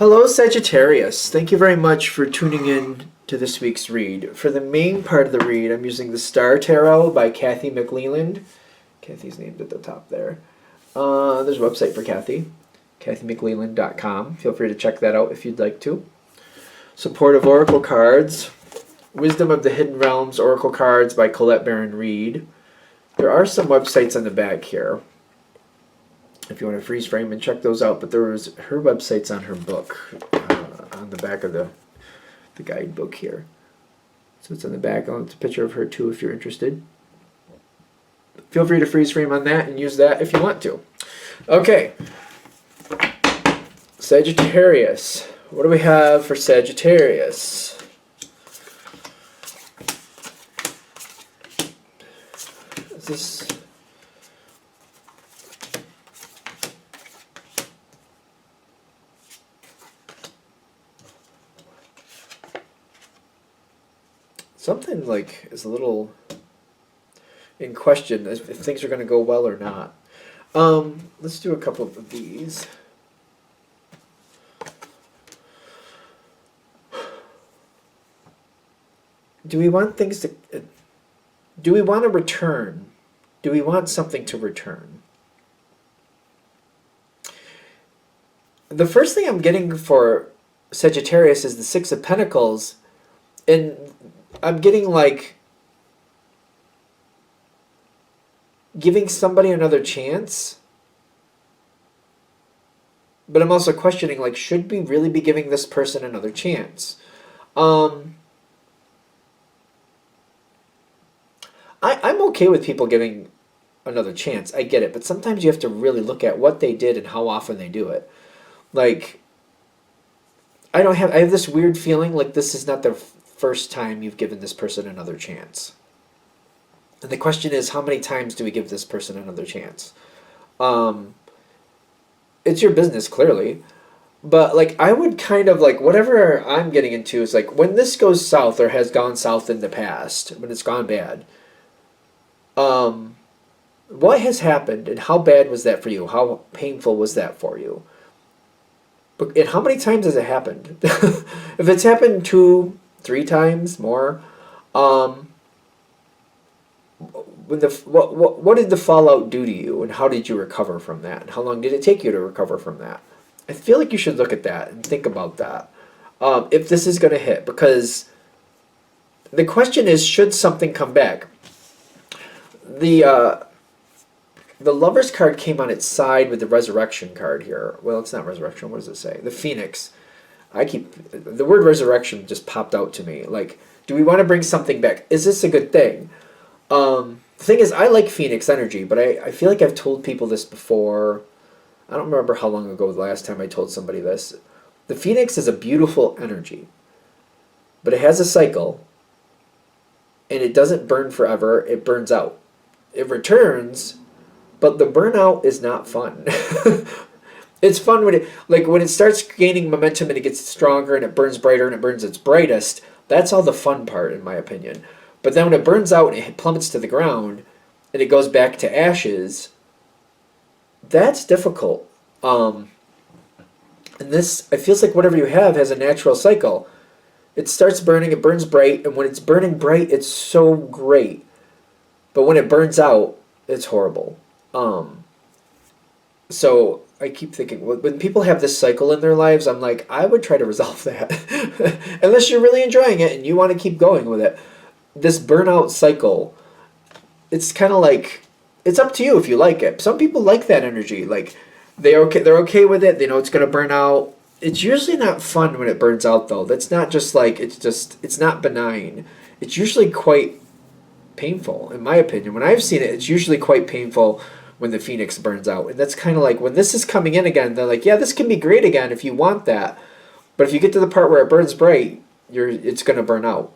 Hello, Sagittarius. Thank you very much for tuning in to this week's read. For the main part of the read, I'm using the Star Tarot by Kathy McLeland. Kathy's named at the top there. There's a website for Kathy, kathymcleland.com. Feel free to check that out if you'd like to. Supportive Oracle Cards. Wisdom of the Hidden Realms Oracle Cards by Colette Baron Reed. There are some websites on the back here if you want to freeze frame and check those out, but there was her website's on her book, on the back of the guidebook here. So it's on the back. It's a picture of her too if you're interested. Feel free to freeze frame on that and use that if you want to. Okay. Sagittarius. What do we have for Sagittarius? Is this... something like is a little in question if things are going to go well or not. Let's do a couple of these. Do we want things to... do we want to return? Do we want something to return? The first thing I'm getting for Sagittarius is the Six of Pentacles, and I'm getting like giving somebody another chance, but I'm also questioning, like, should we really be giving this person another chance? I'm okay with people giving another chance. I get it, but sometimes you have to really look at what they did and how often they do it. Like, I have this weird feeling like this is not the first time you've given this person another chance. And the question is, how many times do we give this person another chance? It's your business, clearly. But, like, I would kind of, like, whatever I'm getting into is, like, when this goes south or has gone south in the past, when it's gone bad, what has happened and how bad was that for you? How painful was that for you? And how many times has it happened? If it's happened 2, 3 times more, what did the fallout do to you, and how did you recover from that, and how long did it take you to recover from that? I feel like you should look at that and think about that, if this is going to hit, because the question is, should something come back? The Lover's card came on its side with the Resurrection card here. Well, it's not Resurrection. What does it say? The Phoenix. The word resurrection just popped out to me. Like, do we want to bring something back? Is this a good thing? The thing is, I like Phoenix energy, but I feel like I've told people this before. I don't remember how long ago the last time I told somebody this. The Phoenix is a beautiful energy, but it has a cycle, and it doesn't burn forever. It burns out. It returns, but the burnout is not fun. It's fun when it starts gaining momentum and it gets stronger and it burns brighter and it burns its brightest. That's all the fun part, in my opinion. But then when it burns out and it plummets to the ground and it goes back to ashes, that's difficult. And this, it feels like whatever you have has a natural cycle. It starts burning, it burns bright, and when it's burning bright, it's so great. But when it burns out, it's horrible. So I keep thinking, when people have this cycle in their lives, I'm like, I would try to resolve that. Unless you're really enjoying it and you want to keep going with it. This burnout cycle, it's kind of like, it's up to you if you like it. Some people like that energy. Like, they're okay with it. They know it's going to burn out. It's usually not fun when it burns out, though. That's not just like, it's not benign. It's usually quite painful, in my opinion. When I've seen it, it's usually quite painful when the Phoenix burns out. And that's kind of like, when this is coming in again, they're like, yeah, this can be great again if you want that. But if you get to the part where it burns bright, it's going to burn out.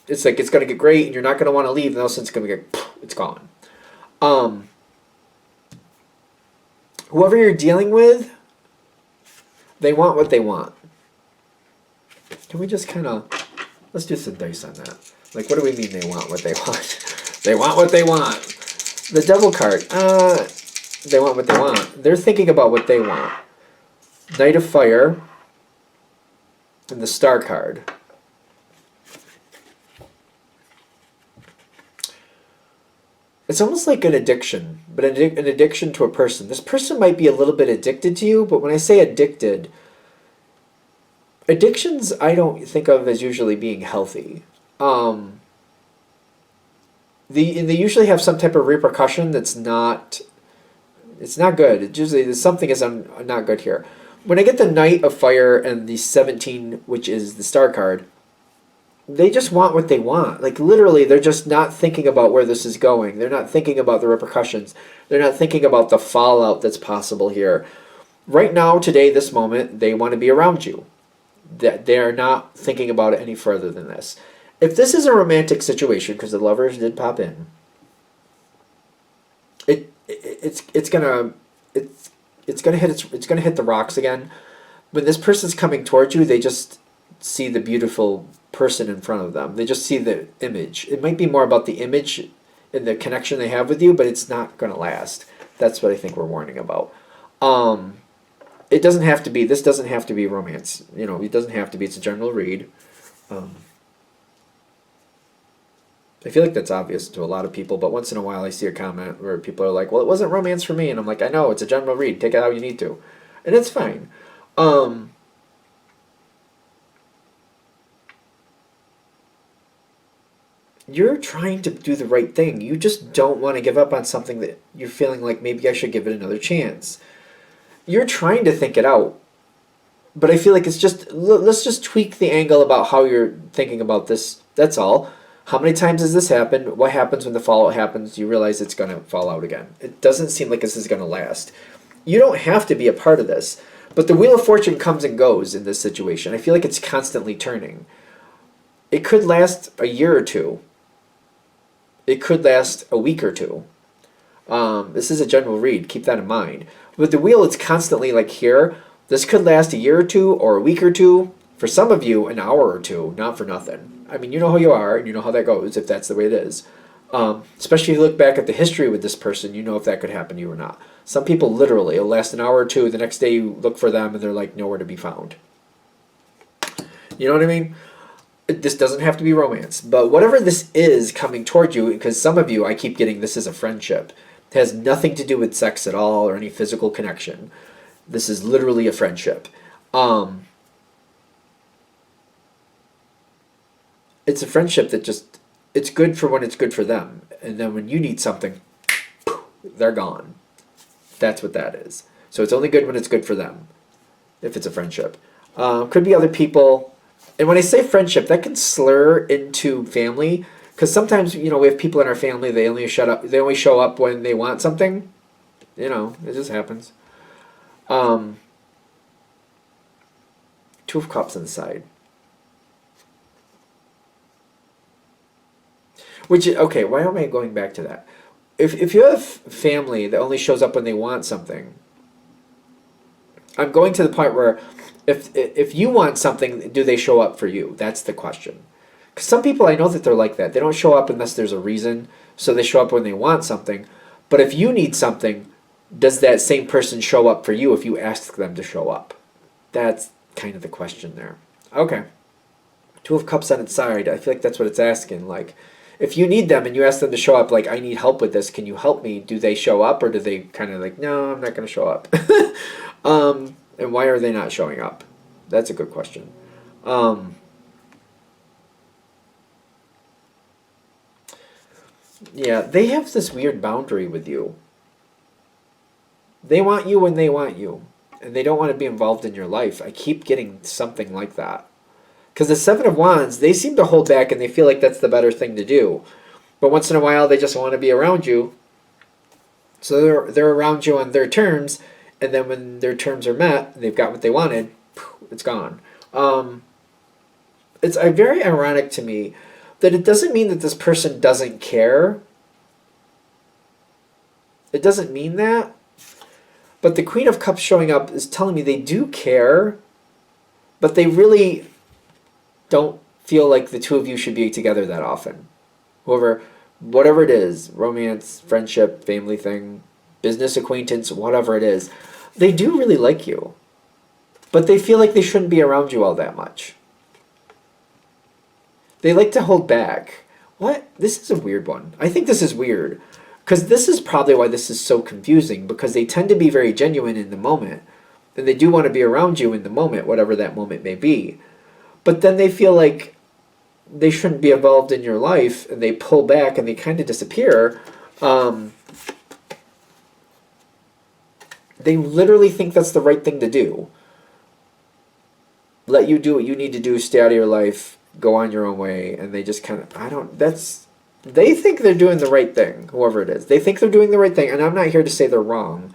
It's like, it's going to get great and you're not going to want to leave, and all of a sudden it's going to get, it's gone. Whoever you're dealing with, they want what they want. Can we just kind of, let's do some dice on that. Like, what do we mean they want what they want? They want what they want. The Devil card. They want what they want. They're thinking about what they want. Knight of Fire. And the Star card. It's almost like an addiction, but an addiction to a person. This person might be a little bit addicted to you, but when I say addicted, addictions I don't think of as usually being healthy. They usually have some type of repercussion that's not, it's not good. It usually something is not good here. When I get the Knight of Fire and the 17, which is the Star card, they just want what they want. Like literally, they're just not thinking about where this is going. They're not thinking about the repercussions. They're not thinking about the fallout that's possible here. Right now, today, this moment, they want to be around you. That they're not thinking about it any further than this. If this is a romantic situation, because the Lovers did pop in, it's gonna hit the rocks again. When this person's coming towards you, they just see the beautiful person in front of them. They just see the image. It might be more about the image and the connection they have with you, but it's not going to last. That's what I think we're warning about. It doesn't have to be, this doesn't have to be romance. You know, it doesn't have to be, it's a general read. I feel like that's obvious to a lot of people, but once in a while I see a comment where people are like, well, it wasn't romance for me. And I'm like, I know, it's a general read. Take it how you need to. And it's fine. You're trying to do the right thing. You just don't want to give up on something that you're feeling like maybe I should give it another chance. You're trying to think it out. But I feel like it's just, let's just tweak the angle about how you're thinking about this. That's all. How many times has this happened? What happens when the fallout happens? You realize it's going to fall out again. It doesn't seem like this is going to last. You don't have to be a part of this. But the Wheel of Fortune comes and goes in this situation. I feel like it's constantly turning. It could last a year or two. It could last a week or two. This is a general read. Keep that in mind. With the wheel, it's constantly like here. This could last a year or two or a week or two. For some of you, an hour or two. Not for nothing. I mean, you know who you are, and you know how that goes, if that's the way it is. Especially if you look back at the history with this person, you know if that could happen to you or not. Some people, literally, it'll last an hour or two. The next day, you look for them, and they're like nowhere to be found. You know what I mean? This doesn't have to be romance, but whatever this is coming toward you, because some of you, I keep getting this is a friendship. It has nothing to do with sex at all or any physical connection. This is literally a friendship. It's a friendship that just, it's good for when it's good for them. And then when you need something, they're gone. That's what that is. So it's only good when it's good for them, if it's a friendship. Could be other people. And when I say friendship, that can slur into family, because sometimes, you know, we have people in our family, they only show up when they want something. You know, it just happens. Two of Cups on the side. Which, okay, why am I going back to that? If you have family that only shows up when they want something, I'm going to the point where if you want something, do they show up for you? That's the question. Because some people, I know that they're like that. They don't show up unless there's a reason, so they show up when they want something. But if you need something, does that same person show up for you if you ask them to show up? That's kind of the question there. Okay. Two of Cups on its side. I feel like that's what it's asking. Like, if you need them and you ask them to show up, like, I need help with this, can you help me? Do they show up, or do they kind of like, no, I'm not going to show up? And why are they not showing up? That's a good question. Yeah, they have this weird boundary with you. They want you when they want you, and they don't want to be involved in your life. I keep getting something like that. Because the Seven of Wands, they seem to hold back and they feel like that's the better thing to do. But once in a while, they just want to be around you. So they're around you on their terms, and then when their terms are met, and they've got what they wanted, it's gone. It's very ironic to me that it doesn't mean that this person doesn't care. It doesn't mean that. But the Queen of Cups showing up is telling me they do care, but they really don't feel like the two of you should be together that often. Whatever it is, romance, friendship, family thing, business acquaintance, whatever it is, they do really like you. But they feel like they shouldn't be around you all that much. They like to hold back. What? This is a weird one. I think this is weird. Because this is probably why this is so confusing, because they tend to be very genuine in the moment. And they do want to be around you in the moment, whatever that moment may be. But then they feel like they shouldn't be involved in your life, and they pull back and they kind of disappear. They literally think that's the right thing to do. Let you do what you need to do, stay out of your life, go on your own way, and they just kind of, they think they're doing the right thing, whoever it is. They think they're doing the right thing, and I'm not here to say they're wrong.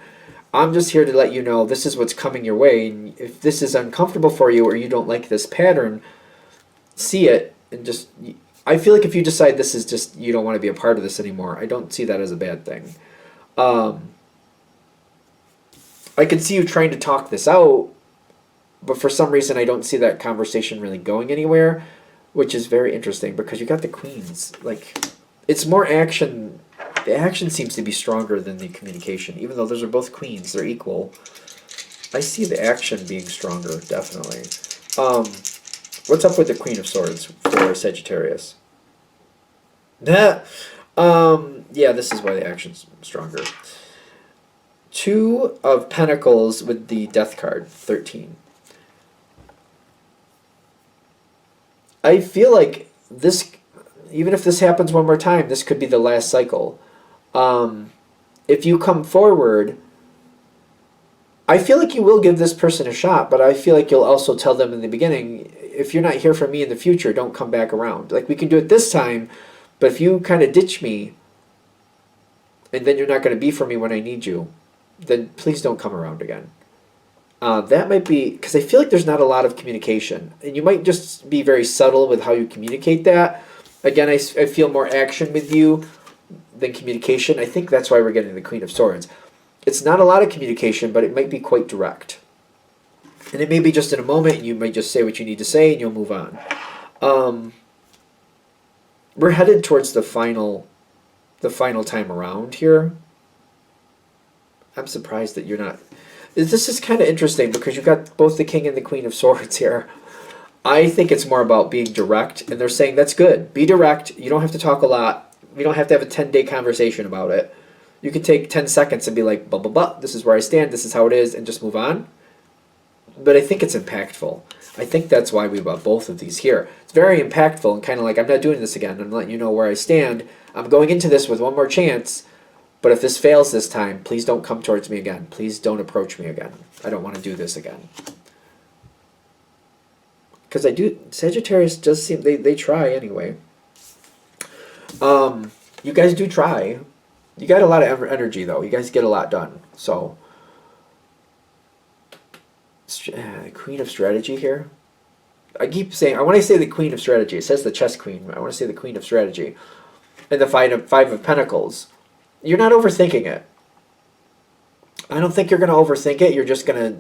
I'm just here to let you know this is what's coming your way, and if this is uncomfortable for you or you don't like this pattern, see it, and just, I feel like if you decide this is just, you don't want to be a part of this anymore, I don't see that as a bad thing. I can see you trying to talk this out, but for some reason I don't see that conversation really going anywhere, which is very interesting because you got the queens. Like, it's more action. The action seems to be stronger than the communication, even though those are both queens. They're equal. I see the action being stronger, definitely. What's up with the Queen of Swords for Sagittarius? Yeah, this is why the action's stronger. Two of Pentacles with the Death card, 13. I feel like this, even if this happens one more time, this could be the last cycle. If you come forward, I feel like you will give this person a shot, but I feel like you'll also tell them in the beginning, if you're not here for me in the future, don't come back around. Like, we can do it this time, but if you kind of ditch me, and then you're not going to be for me when I need you, then please don't come around again. That might be, because I feel like there's not a lot of communication. And you might just be very subtle with how you communicate that. Again, I feel more action with you than communication. I think that's why we're getting the Queen of Swords. It's not a lot of communication, but it might be quite direct. And it may be just in a moment, and you might just say what you need to say, and you'll move on. We're headed towards the final time around here. I'm surprised that you're not. This is kind of interesting because you've got both the King and the Queen of Swords here. I think it's more about being direct, and they're saying that's good. Be direct. You don't have to talk a lot. We don't have to have a 10-day conversation about it. You can take 10 seconds and be like, blah, blah, blah. This is where I stand. This is how it is, and just move on. But I think it's impactful. I think that's why we brought both of these here. It's very impactful and kind of like, I'm not doing this again. I'm letting you know where I stand. I'm going into this with one more chance. But if this fails this time, please don't come towards me again. Please don't approach me again. I don't want to do this again. Because Sagittarius does seem, they try anyway. You guys do try. You got a lot of energy though. You guys get a lot done. So, Queen of Strategy here. I keep saying, I want to say the Queen of Strategy. It says the Chess Queen. I want to say the Queen of Strategy. And the Five of Pentacles. You're not overthinking it. I don't think you're going to overthink it. You're just going to...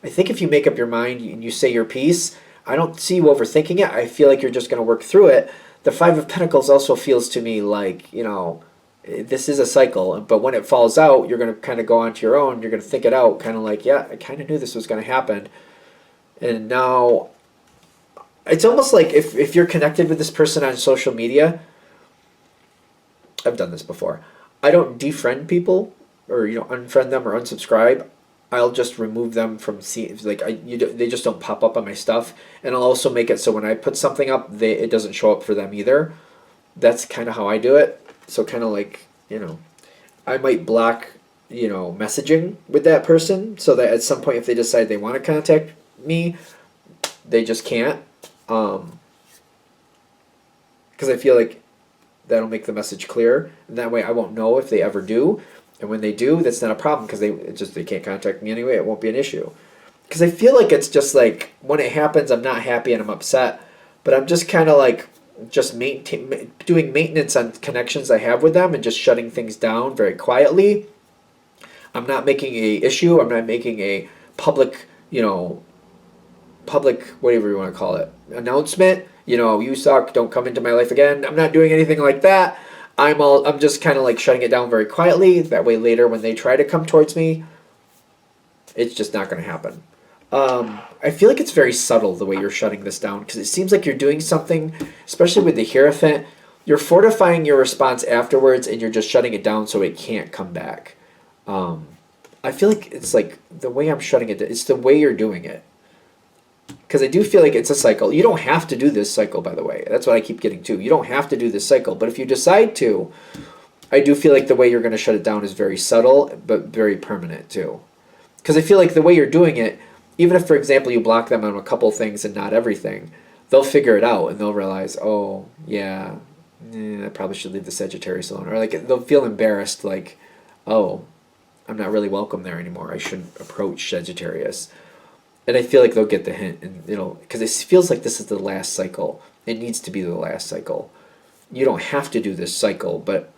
I think if you make up your mind and you say your piece, I don't see you overthinking it. I feel like you're just going to work through it. The Five of Pentacles also feels to me like, you know, this is a cycle. But when it falls out, you're going to kind of go onto your own. You're going to think it out. Kind of like, yeah, I kind of knew this was going to happen. And now... It's almost like if you're connected with this person on social media... I've done this before. I don't defriend people or unfriend them or unsubscribe. I'll just remove them from they just don't pop up on my stuff, and I'll also make it so when I put something up, it doesn't show up for them either. That's kind of how I do it. So kind of like I might block messaging with that person so that at some point if they decide they want to contact me, they just can't. Because I feel like that'll make the message clear, and that way I won't know if they ever do. And when they do, that's not a problem because they can't contact me anyway. It won't be an issue. Because I feel like it's just like when it happens, I'm not happy and I'm upset, but I'm just kind of like just doing maintenance on connections I have with them and just shutting things down very quietly. I'm not making a issue. I'm not making a public, whatever you want to call it, announcement. You suck, don't come into my life again. I'm not doing anything like that. I'm just kind of like shutting it down very quietly. That way later when they try to come towards me, it's just not going to happen. I feel like it's very subtle the way you're shutting this down because it seems like you're doing something, especially with the Hierophant. You're fortifying your response afterwards, and you're just shutting it down so it can't come back. I feel like it's like the way I'm shutting it. It's the way you're doing it. Because I do feel like it's a cycle. You don't have to do this cycle, by the way. That's what I keep getting to. You don't have to do this cycle, but if you decide to, I do feel like the way you're going to shut it down is very subtle, but very permanent too. Because I feel like the way you're doing it, even if, for example, you block them on a couple things and not everything, they'll figure it out and they'll realize, oh, yeah, I probably should leave the Sagittarius alone. Or like they'll feel embarrassed, like, oh, I'm not really welcome there anymore. I shouldn't approach Sagittarius. And I feel like they'll get the hint, and because it feels like this is the last cycle. It needs to be the last cycle. You don't have to do this cycle, but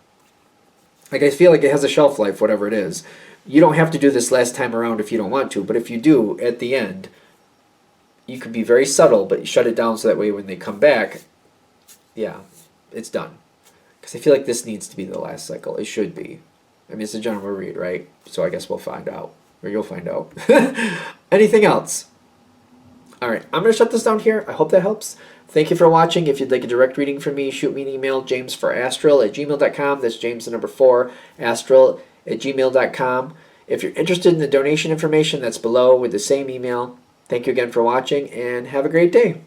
like I feel like it has a shelf life, whatever it is. You don't have to do this last time around if you don't want to, but if you do, at the end, you could be very subtle, but you shut it down so that way when they come back, yeah, it's done. Because I feel like this needs to be the last cycle. It should be. I mean, it's a general read, right? So I guess we'll find out. Or you'll find out. Anything else? All right, I'm going to shut this down here. I hope that helps. Thank you for watching. If you'd like a direct reading from me, shoot me an email, jamesforastral@gmail.com. That's James the number 4, astral@gmail.com. If you're interested in the donation information, that's below with the same email. Thank you again for watching, and have a great day.